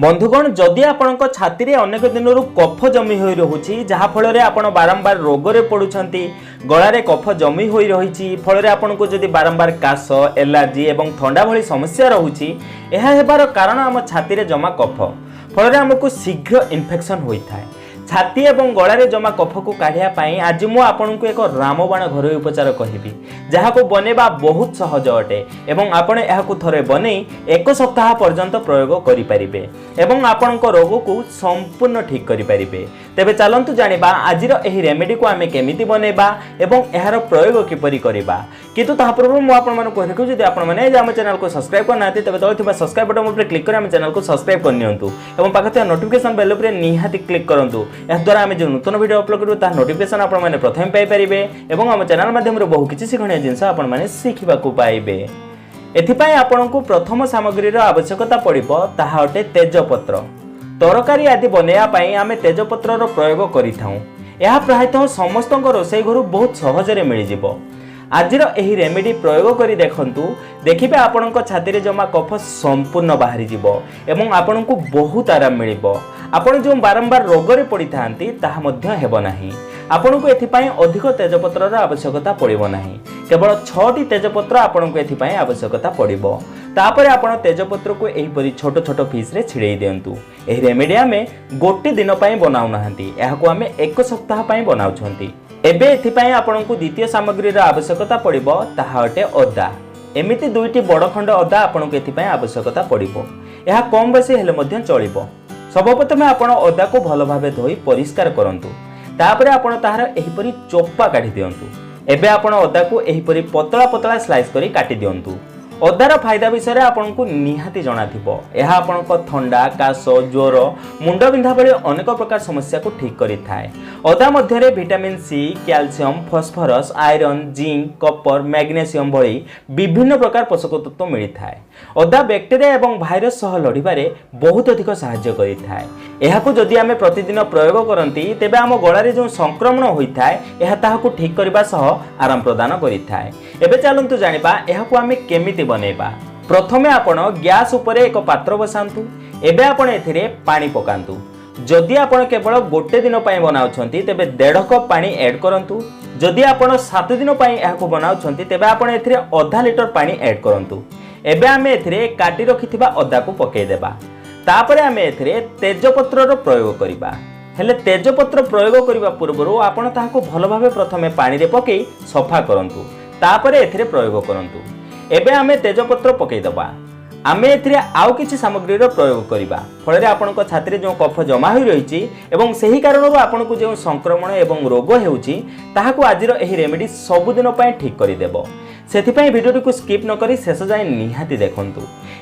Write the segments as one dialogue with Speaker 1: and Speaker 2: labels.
Speaker 1: बंधुगण जदि आपण छाती में अनेक दिन कफ जमी हो रही जहाँफल आपण बारंबार रोग पड़ुंट गलार कफ जमी हो रही फल आपन को जदि बारंबार काश एलर्जी और ठंडा भली समस्या रोचे यह कारण आम छाती में जमा कफ फल आमको शीघ्र इन्फेक्शन होता है। छाती एवं गलार जमा कफ को काढ़ापी आज मुझे आपन को एक रामबाण घरोई उपचार कहबी जहाँ को बनवा बहुत सहज अटे एवं आपण यह थरे बने एक सप्ताह पर्यंत प्रयोग करें एवं आपण रोग को संपूर्ण ठीक करें। तेबे चलतु जानिबा आजिर एही रेमेडी को आमे केमिति बनेबा एवं एहार प्रयोग किपरि करिबा किंतु ता पूर्व मु आपण माने कहले जदि आपण माने हम चैनल को सब्सक्राइब करनाते तबे तळे थिबा सब्सक्राइब बटन ऊपर क्लिक करी हम चैनल को सब्सक्राइब करनियंतु एवं पाखते नोटिफिकेशन बेल ऊपर निहाती क्लिक करंतु एहा द्वारा आमे जो नूतन वीडियो अपलोड करू ता नोटिफिकेशन आपण माने प्रथम पाई परिबे एवं हम चैनल माध्यम रे बहु किछि सिखणिया जिंस आपण माने सिखिबा को पाइबे। एथिपाई आपण को प्रथम सामग्री रो आवश्यकता पड़िबो ताहा अटे तेजपत्र। तरकारी आदि बनवाई आम तेजपत्र प्रयोग करें प्रायतः समस्त रोषई घर बहुत सहजरे मिल आजिर एही रेमेडी प्रयोग करी देखंतु देखिबे आपण छाती रे जमा कफ संपूर्ण बाहरी जीवो एवं आपण को बहुत आराम मिलिबो। आपण जो बारंबार रोगरे पड़ी थांती ताहा मध्य हेबो नाही। आपण को एथिपाई अधिक तेजपत्र आवश्यकता पड़िबो नाही केवल 6टी तेजपत्र आपण को एथिपाई आवश्यकता पड़िबो। तापर आपण तेजपत्र को एहीपरि छोट छोट पीस रे छिड़ेई दियंतु। एही रेमेडी आमे गोटे दिन पई बनाउ नाहंती एहाको आमे एक सप्ताह पई बनाउछंती। एबे एथिपाई आपण को द्वितीय सामग्री रा आवश्यकता पड़िबो ताहा अटे अदा। एमिति दुईटी बड़ खंड अदा आपण को एथिपाई आवश्यकता पड़िबो। एहा कम बेसी हेले मध्य चलिबो। सर्वप्रथमे आपण अदा को भलो भाबे धोई परिष्कार करंतु तापरे आपण ताहार एहीपरि चोपा काढी दियंतु। एबे आपण अदा को एहीपरि पतला पतला स्लाइस करी काटी दियंतु। अदार फायदा विषय में आपन को निहाती जना थिबो। एहा आपन को ठंडा काश ज्वर मुंड बिंधा भली अनेक प्रकार समस्या को ठीक करि थाए। अदा मध्य रे vitamin C calcium phosphorus iron zinc copper magnesium भली विभिन्न प्रकार पोषक तत्व मिली थाए। अदा बैक्टेरिया एवं भाइरस सह लड़िबारे बहुत अधिक सहाय्य करि थाए। एहाकु जदि आमे प्रतिदिन प्रयोग करंती तेबे आम गलारे जो संक्रमण होइथाए एहा ताहाकु ठीक करिबा सह आराम प्रदान करिथाए। एबे चलंतु जानिबा एहाकु आमे केमिति बनेबा। प्रथमे आपण गैस उपरे एक पात्र बसांतु। एबे आपण एथिरे पानी पकांतु। जदि आपण केवल गोटे दिन पई बनाउछंती तेबे 1.5 कप पानी ऐड करंतु। जदि आपण 7 दिन पई एहाकु बनाउछंती तेबे आपण एथिरे आधा लीटर पानी ऐड करंतु। एबे आमे एथिरे काटी रखिथिबा अदा को पकेई देबा। तापरे आमे एथिरे तेजपत्र रो प्रयोग करिबा। हेले तेजपत्र प्रयोग करिबा पूर्वरु आपण ताहाको भलो भाबे प्रथमे पानी रे पकेई सफा करंतु तापरे एथिरे प्रयोग करंतु। एबे आमे तेजपत्र पकेई दबा। आमे एथिरे आउ किछि सामग्री रो प्रयोग करिबा फल रे आपण को छाती रे जो कफ जमा होई रहिछि एवं सेही कारणरु आपण को जो संक्रमण एवं रोग हेउछि ताहाको आजिर एही रेमेडी सब दिन पय ठीक करि देबो। सेथिपई वीडियो को स्किप न करी शेष जाय निहाती देखंतु।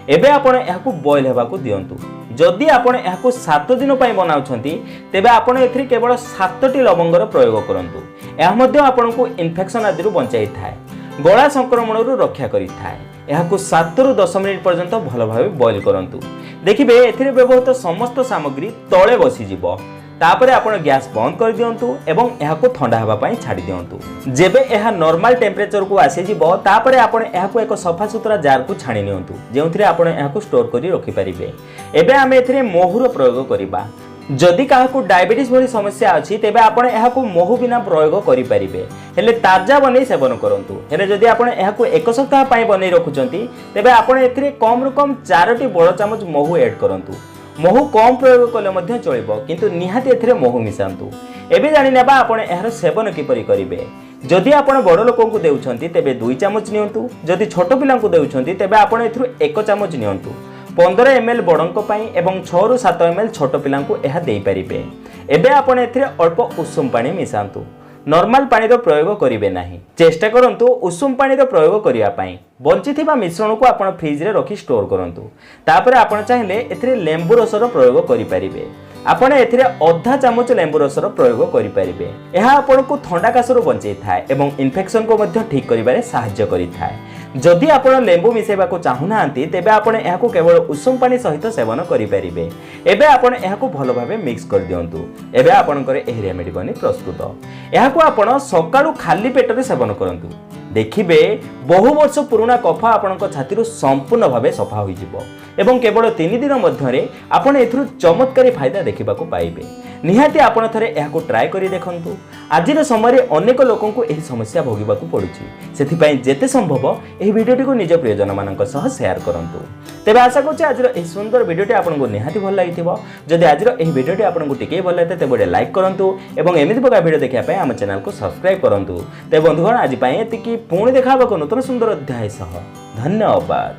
Speaker 1: एबे आपण एहाकु बॉयल हेबाकु दियंतु। जदि आपण एहाकु 7 दिन पय बनाउछंती तेबे आपण एथिरे केवल 7टी लवंगर प्रयोग करंतु। एहा मध्ये आपण को इन्फेक्शन आदिरु बंचाई थाए गला संक्रमण रक्षा करि थाए। एहाकु 7 रु 10 मिनिट पर्यंत भलो भाबे बॉयल करंतु। देखिबे एथिरे व्यवहृत समस्त सामग्री तळे बसी जिवो। तापरे आपण गैस बंद कर दियंतु एवं एहाकु ठंडा हेबा पई छाडी दियंतु। जेबे एहा नॉर्मल टेम्परेचर को आसी जिवो तापरे आपण एहाकु एक सफा सुतरा जार को छाणी नियंतु जेउथिरे आपण एहाकु स्टोर करी रखि परिबे। एबे आमे एथिरे महूर प्रयोग करिबा। जदि काहाकु डायबिटीज भली समस्या अछि तेबे आपण एहाकु महू बिना प्रयोग करि परिबे हेले ताजा बनै सेवन करंतु। हेले जदि आपण एहाकु एक सप्ताह पई बनै रखुचंती तेबे आपण एथिरे कम रु कम 4टी बड़ चामच महू ऐड करंतु। महू कम प्रयोग कले मध्य चलिबो किंतु निहाती एथिरे महू मिसांतु। एबे जानि नेबा आपण एहार सेवन किपरि करिवे। जदि आपण बड़ लोकन को देउछंती तेबे 2 चामच नियंतु। जदि छोट पिलां को देउछंती तेबे आपण एथिरु 1 चामच नियंतु। 15 ml बड़ों पाई एवं 6 रु 7 ml छोट पिलां को यह दे पारिबे। एबे आपण एथिरे अल्प उषुम पानी मिसांतु। नॉर्मल पानी रो प्रयोग करिवे नाही। चेष्टा करंतु उषुम पानी रो प्रयोग करिया पाई। बंचिथिबा मिश्रण को आपण फ्रिज रे रखी स्टोर करंतु। तापरे आपण चाहिले एथिरे लेंबू रस रो प्रयोग करि पारिबे। आपण एथिरे आधा चामच लेंबू रस रो प्रयोग करि पारिबे। एहा आपण को ठंडा कासरो बंचै थाए एवं इन्फेक्शन को मध्य ठीक करिबारे सहाय्य करि थाए। जदि आपण लेंबू मिसेबा को चाहुनांती तेबे आपण एहाकु केवल उषुम पानी सहित सेवन करि परिबे। एबे आपण एहाकु भलो भाबे मिक्स कर दियंतु। एबे आपण करे एही रेमेडी बनी प्रस्तुत। एहाकु आपण सकाळु खाली पेट रे सेवन करंतु। देखिबे बहु वर्ष पुराना कफ आपणक छाती संपूर्ण भाव सफा हो एवं केवल 3 दिन मध्य आपण एथुरु चमत्कारी फायदा देखा पाइबे। निहाती आपण थरे एहाको ट्राए करी देखंतु। आजिर समय अनेक लोकों को यह समस्या भोगिबाकू पड़ुछि, सेथिपाई जेते संभव यह वीडियोटी को निज प्रियजन मानक सह शेयर करंतु। तेबे आशा करछि आजिर एही सुंदर वीडियोटी आपनको निहाती भल लागिथिबो। जदि आजिर एही वीडियोटी आपनको टिके भल लागते तेबे लाइक करंतु एवं एमिति प्रकार वीडियो देखिया पय हम चैनल को सब्सक्राइब करंतु। तेबे बंधुगण आज पय एतिकी पुणी देखाबको नूतन सुंदर अध्याय सह धन्यवाद।